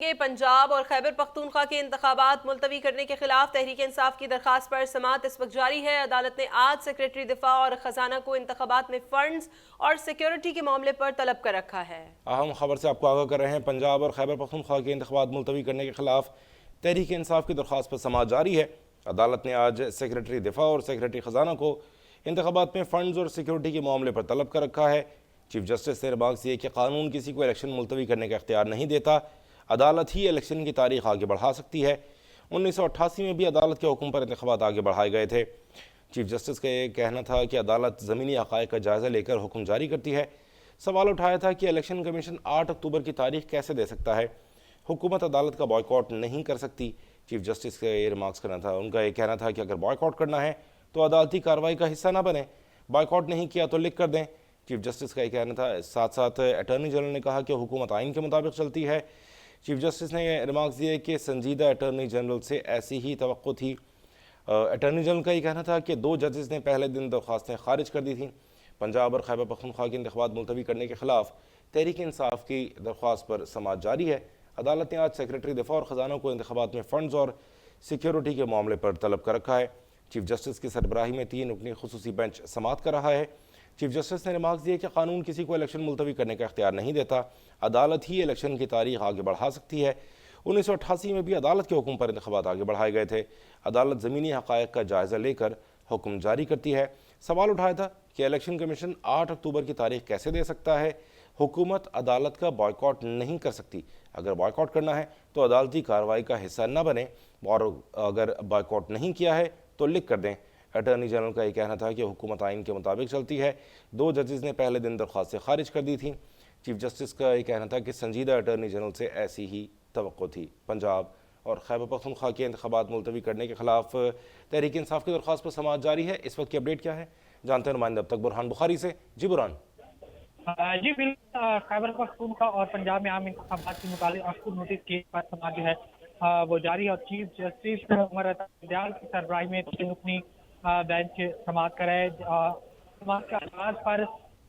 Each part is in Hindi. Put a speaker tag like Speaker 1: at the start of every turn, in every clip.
Speaker 1: के पंजाब और खैबर पख्तूनख्वा के इंतखाबात मुलतवी करने के खिलाफ तहरीक इंसाफ की दरखास्त पर समाअत इस वक्त जारी है। अदालत ने आज सेक्रेटरी दिफा और खजाना को इंतखाबात में फंड्स और सिक्योरिटी के मामले पर तलब कर रखा है।
Speaker 2: अहम खबर से आपको आगाह कर रहे हैं। पंजाब और खैबर पख्तूनख्वा के इंतखाबात मुलतवी करने के खिलाफ तहरीक इंसाफ की दरखास्त पर समाअत जारी है। अदालत ने आज सेक्रेटरी दिफा और सेक्रेटरी खजाना को इंतखाबात में फंड्स और सिक्योरिटी के मामले पर तलब कर रखा है। चीफ जस्टिस ने रिमार्क दिए कि कानून किसी को इलेक्शन मुलतवी करने का इख्तियार नहीं देता, अदालत ही इलेक्शन की तारीख आगे बढ़ा सकती है। 1988 में भी अदालत के हुक्म पर इंतखाबात आगे बढ़ाए गए थे। चीफ जस्टिस का ये कहना था कि अदालत ज़मीनी हक़ाइक़ का जायज़ा लेकर हुक्म जारी करती है। सवाल उठाया था कि इलेक्शन कमीशन 8 अक्टूबर की तारीख कैसे दे सकता है, हुकूमत अदालत का बॉयकॉट नहीं कर सकती। चीफ जस्टिस का ये रिमार्क्स करना था। उनका ये कहना था कि अगर बॉयकॉट करना है तो अदालती कार्रवाई का हिस्सा ना बने, बॉयकॉट नहीं किया तो लिख कर दें। चीफ जस्टिस का ये कहना था। साथ साथ अटॉर्नी जनरल ने कहा कि हुकूमत आइन के मुताबिक चलती है। चीफ जस्टिस ने रिमार्क्स दिए कि संजीदा अटॉर्नी जनरल से ऐसी ही तवक्को थी। अटॉर्नी जनरल का ये कहना था कि 2 जजेस ने पहले दिन दरख्वास्तें खारिज कर दी थी। पंजाब और खैबर पख्तूनख्वा के इंतखाबात मुलतवी करने के खिलाफ तहरीक इंसाफ की दरख्वास्त पर समाअत जारी है। अदालत ने आज सेक्रेटरी दिफा और खजाना को इंतखाबात में फंड्स और सिक्योरिटी के मामले पर तलब कर रखा है। चीफ जस्टिस की सरबराही में 3 रुकनी खुसूसी बेंच समाअत कर रहा है। चीफ जस्टिस ने रिमार्क्स दिए कि कानून किसी को इलेक्शन मुलतवी करने का इख्तियार नहीं देता, अदालत ही इलेक्शन की तारीख आगे बढ़ा सकती है। 1988 में भी अदालत के हुक्म पर इंतखाबात आगे बढ़ाए गए थे। अदालत ज़मीनी हक़ाइक़ का जायज़ा लेकर हुक्म जारी करती है। सवाल उठाया था कि इलेक्शन कमीशन 8 अक्टूबर की तारीख कैसे दे सकता है, हुकूमत अदालत का बॉयकॉट नहीं कर सकती। अगर बॉयकॉट करना है तो अदालती कार्रवाई का हिस्सा न बने, और अगर बॉयकॉट नहीं किया है तो लिख कर दें। अटॉर्नी जनरल का ये कहना था कि हुकूमत आइन के मुताबिक चलती है। 2 जजेस ने पहले दिन दरख्वास्तें खारिज कर दी थी। चीफ जस्टिस का ये कहना था कि संजीदा अटॉर्नी जनरल से ऐसी ही तवक्को थी। पंजाब और खैबर पख्तूनख्वा के इंतखाबात मुलतवी करने के खिलाफ तहरीक इंसाफ की दरख्वास्त पर समाअत जारी है। इस वक्त की अपडेट क्या है, जानते हैं नुमाइंदा अब तक बुरहान बुखारी से। जी बुरहान।
Speaker 3: जी बिल्कुल, खैबर पख्तूनख्वा और पंजाब में आम इंतखाबात के मुताबिक आपको नोटिस केस पर समाअत जो है वो जारी है। और चीफ जस्टिस उमर अता बंदयाल की सरबराही में 3 रुकनी बेंच समाअत कराए। समाअत के आगाज पर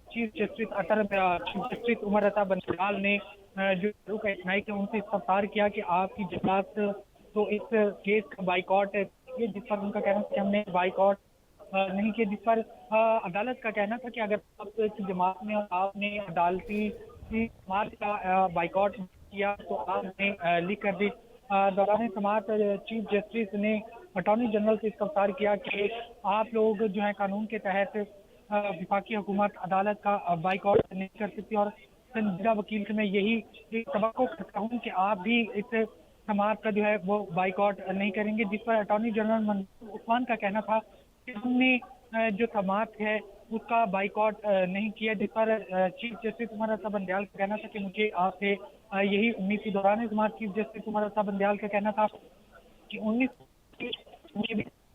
Speaker 3: चीफ जस्टिस उमर अता बंदयाल ने जो रुख इतनाई के उनसे इस्तफसार किया कि आपकी जमात तो इस केस का बाइकॉट, जिस पर उनका कहना था कि हमने बाइकॉट नहीं किया, जिस पर अदालत का कहना था कि अगर आप की जमात में और आपने अदालती समाअत का बाइकॉट किया तो आपने लिख कर दी। दौरान समाअत चीफ जस्टिस ने अटॉर्नी जनरल से इस्तफसार किया कि आप लोग जो है कानून के तहत वफाकी हुकूमत अदालत का बाइकॉट नहीं कर सकती, और संजीदा वकील से मैं यही तवक्को करता हूँ कि आप भी इस समाअत का जो है वो बाइकॉट नहीं करेंगे। जिस पर अटॉर्नी जनरल मंसूर उस्मान का कहना था कि हमने जो समाअत है उसका बाइकॉट नहीं किया। जिस पर चीफ जस्टिस उमर अता बंदयाल का कहना था कि मुझे आपसे यही उम्मीद थी। दौरान समाअत चीफ जस्टिस उमर अता बंदयाल का कहना था कि 19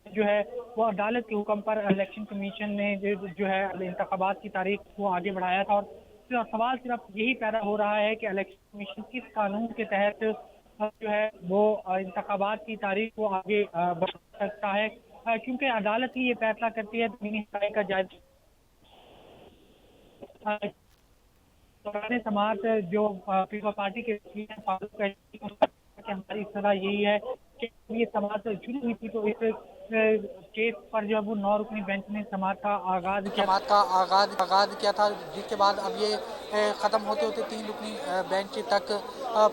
Speaker 3: जो है वो अदालत के हुक्म पर इलेक्शन कमीशन ने जो है इंतखाबात की तारीख को आगे बढ़ाया था। और सवाल सिर्फ यही पैदा हो रहा है कि इलेक्शन कमीशन किस कानून के तहत जो है वो इंतखाबात की तारीख को आगे बढ़ा सकता है, क्योंकि अदालत ही ये फैसला करती है ज़मीनी हक़ाइक़ का जायज़ा। समाअत जो पीपल पार्टी के हमारी सलाह यही है कि ये समाअत शुरू हुई थी तो इस केस पर जो है वो 9 रुकनी बेंच ने समाअत का आगाज किया था, जिसके बाद अब ये ख़त्म होते होते 3 रुकनी बेंच तक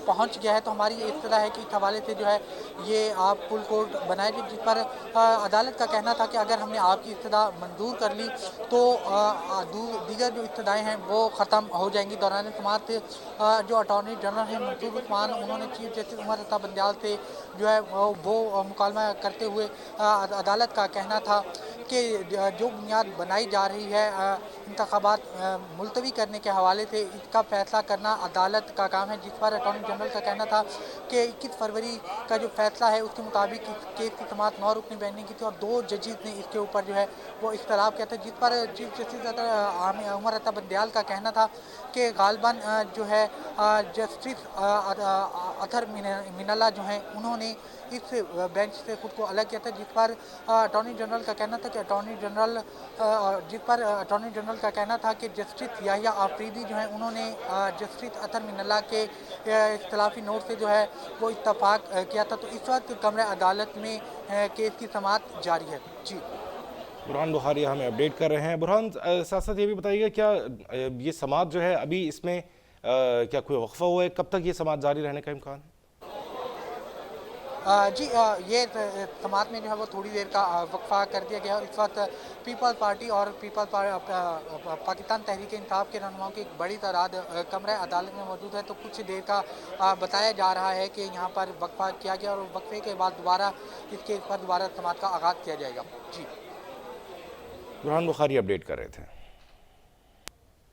Speaker 3: पहुंच गया है। तो हमारी ये इत्तला है कि इस हवाले से जो है ये आप फुल कोर्ट बनाए, जिस पर अदालत का कहना था कि अगर हमने आपकी इत्तदा मंजूर कर ली तो दीगर जो इत्तदाएँ हैं वो ख़त्म हो जाएंगी। दौरान समाअत जो अटॉर्नी जनरल हैं मंसूर उस्मान, उन्होंने चीफ जस्टिस उमर अता बंदयाल से जो है वो मुकालमा करते हुए अदालत का कहना था कि जो बुनियाद बनाई जा रही है इंतखाबात मुलतवी करने के हवाले से, इसका फैसला करना अदालत का काम है। जिस पर अटॉर्नी जनरल का कहना था कि 21 फरवरी का जो फैसला है उसके मुताबिक इस केस की समाअत 9 रुकनी बेंच ने की थी और 2 जजेस ने इसके ऊपर जो है वो इख्तलाफ किया था। जिस पर चीफ जस्टिस उमर अता बंदयाल का कहना था कि गालिबन जो है जस्टिस अतहर मिनल्ला जो हैं उन्होंने इस बेंच से खुद को अलग किया था। जिस पर अटॉर्नी जनरल का कहना था
Speaker 4: कि अटॉर्नी जनरल जिस पर अटॉर्नी जनरल का कहना था कि जस्टिस याहिया आफरीदी जो है उन्होंने जस्टिस अतर मिनल्ला के इख्तलाफी नोट से जो है वो इत्तफाक किया था। तो इस वक्त कमरे अदालत में केस की समाअत जारी है। जी
Speaker 2: बुरहान बुखारी हमें अपडेट कर रहे हैं। बुरहान, साथ साथ ये भी बताइएगा, क्या ये समाअत जो है अभी इसमें क्या कोई वक्फा हुआ है? कब तक ये समाअत जारी रहने का इम्कान है?
Speaker 4: जी ये समाअत में जो है वो थोड़ी देर का वक्फा कर दिया गया और इस वक्त पीपल पार्टी और पाकिस्तान तहरीक इंसाफ के रहनुमाओं की एक बड़ी तादाद कमरे अदालत में मौजूद है। तो कुछ देर का बताया जा रहा है कि यहाँ पर वक्फा किया गया और वक्फे के बाद दोबारा इस केस पर दोबारा समाअत का आगाज़ किया जाएगा। जी
Speaker 2: बुरहान बुखारी अपडेट कर रहे थे।